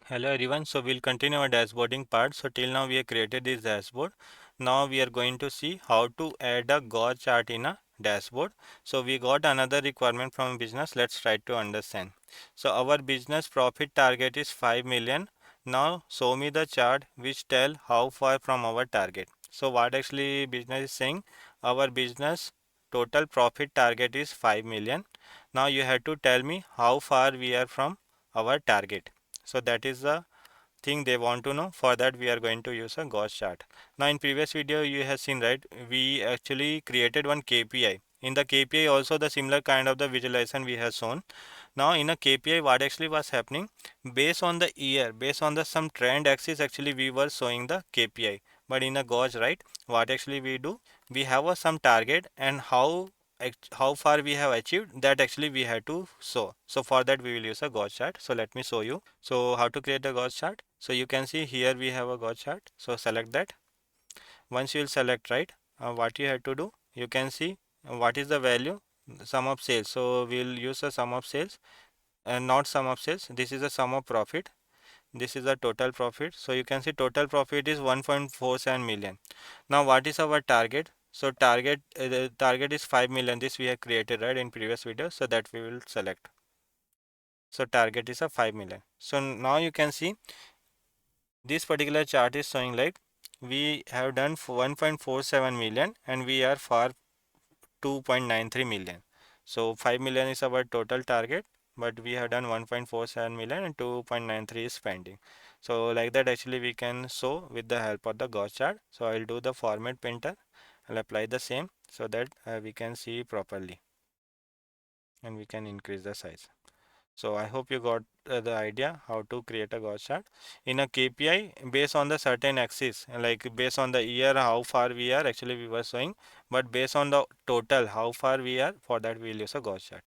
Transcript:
Hello everyone. So we'll continue our dashboarding part. So till now we have created this dashboard. Now we are going to see how to add a GAU chart in a dashboard. So we got another requirement from business. Let's try to understand. So our business profit target is 5 million. Now show me the chart which tell how far from our target. So what actually business is saying, our business total profit target is 5 million. Now you have to tell me how far we are from our target. So that is the thing they want to know. For that we are going to use a Gauss chart. Now in previous video you have seen, right, we actually created one KPI. In the KPI also the similar kind of the visualization we have shown. Now in a KPI what actually was happening, based on the year, based on the some trend axis, actually we were showing the KPI. But in a Gauss, right, what actually we do, we have a some target and how far we have achieved, that actually we have to show. So for that we will use a Gauss chart. So let me show you. So how to create a Gauss chart? So you can see here we have a Gauss chart. So select that. Once you will select, right, what you have to do, you can see what is the value, sum of sales. So we'll use a sum of sales and not sum of sales. This is a sum of profit. This is the total profit. So you can see total profit is 1.47 million. Now what is our target? So target is 5 million. This we have created, right, in previous video. So that we will select. So target is a 5 million. So now you can see this particular chart is showing like we have done 1.47 million and we are for 2.93 million. So 5 million is our total target, but we have done 1.47 million and 2.93 is pending. So like that actually we can show with the help of the Gauss chart. So I'll do the format painter. I'll apply the same so that we can see properly and we can increase the size. So I hope you got the idea how to create a Gauss chart. In a KPI, based on the certain axis, like based on the year, how far we are, actually we were showing, but based on the total, how far we are, for that we will use a Gauss chart.